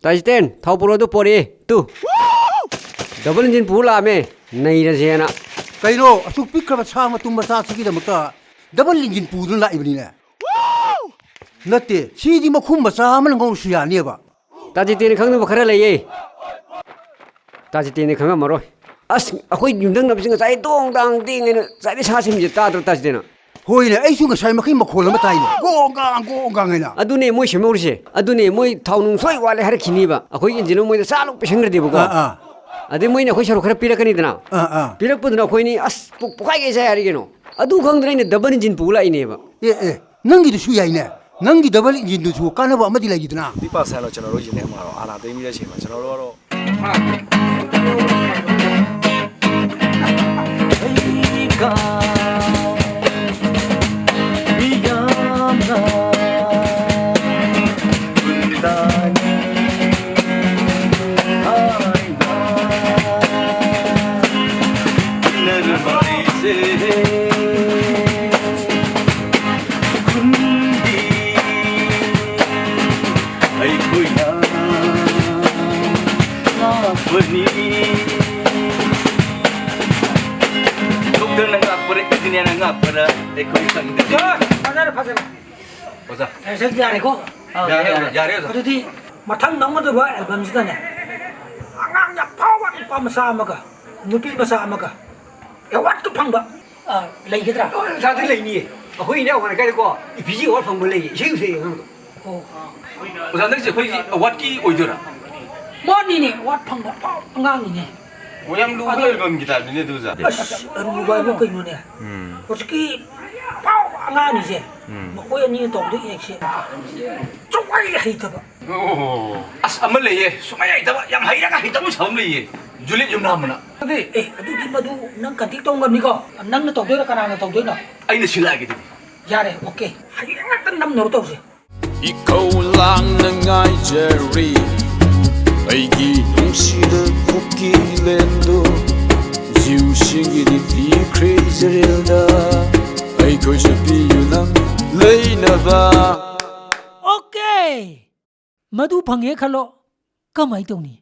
ताजितेन थाव पुरो तो पोरे तू डबल इंजन पूला में नहीं रहे ना कईनो असुक पिक्र बच्चा में तुम बच्चा सिकी दमका डबल इंजन पूरन ला इबनी ने नते सीदी मखुम बच्चा मन गौ सुयानी बा ताजितेन खंग बखरा ले ये ताजितेन खंग मरो अस अखोई युंदंग नबसिंग साइ दोंग दांग दिंग ने साइ सासिम जे ताद्र ताजितेन होइने ऐसु गसाइ मखै मखोल म ताइने गोंगांग हैना अदुने मोइ सेमौरसे अदुने मोइ थाउनुं सोइ वाले हर खिनिबा अखोई इंजिन मोइ सालु पेसंगर देबको अदे मोइ अखोई सरो खरा पिरकनी दना पिरकपुदना अखोइनी अस पुखाइ गे जाय हरिगेनो अदु खंगद्रैने डबल इंजिन पुलाइनेबा ए नंगी दुसु याइने नंगी डबल इंजिन दुसु कानबा अमदि लागिदना दीपा सालो चनो रो जिने मारो आना देमी रे छेमा चनो रो मथंग नंगदब एल्बमसदने आंगांग फावा इपा मसा अमगा नुपी मसा अमगा एवार्ड तो फंगबा लेगद्रा साथि लेनी अखोइ ने अखोइ गाय को इपिजी अवार्ड फंगबो लेय सेउ से ओ ओजा नसे खै अवार्ड की ओइदोरा मनी ने अवार्ड फंगबा आंगांग ने ओयाम लुगो एल्बम गिटार ने दुजा रुबाय बो कइनो ने उसकी पाव आंगांग से मकोय नि तोबदो एकसे चोय हैतबा ओ अस अमल लेये सुमय हैतबा याम हैरागा हैतबो सम लेये जुलित युमना मना अदे अदुगी मदु नंग कंटिक तोंगमनि को नंग तोबदोरा कनाना तोबदोना अइने सिलागे दि यारे ओके हैरागा तन नम नरो तोसे इखौ लांनङाय जेरि अइगी नुंसिदो कुकी लेंदो जिउ सिंगिनि बिख्रै जेरेलदा अइखौ सपियु नंग लेनबा ओके मधु फंगे खलो कमाई तोनी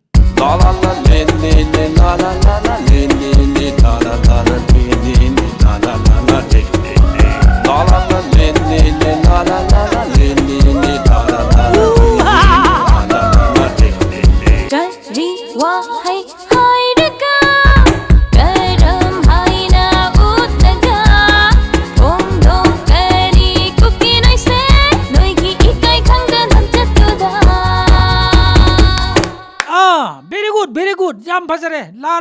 la la la le le le la la la la le le le la la la la le le le la la la la le le le la la la le le le la la la la le le le la la la la la la le le Dari wahai hai raga karam hai na utaga ong dong kari kuki nai se noi gi ikai khangda nam chatuda very good jam phasare la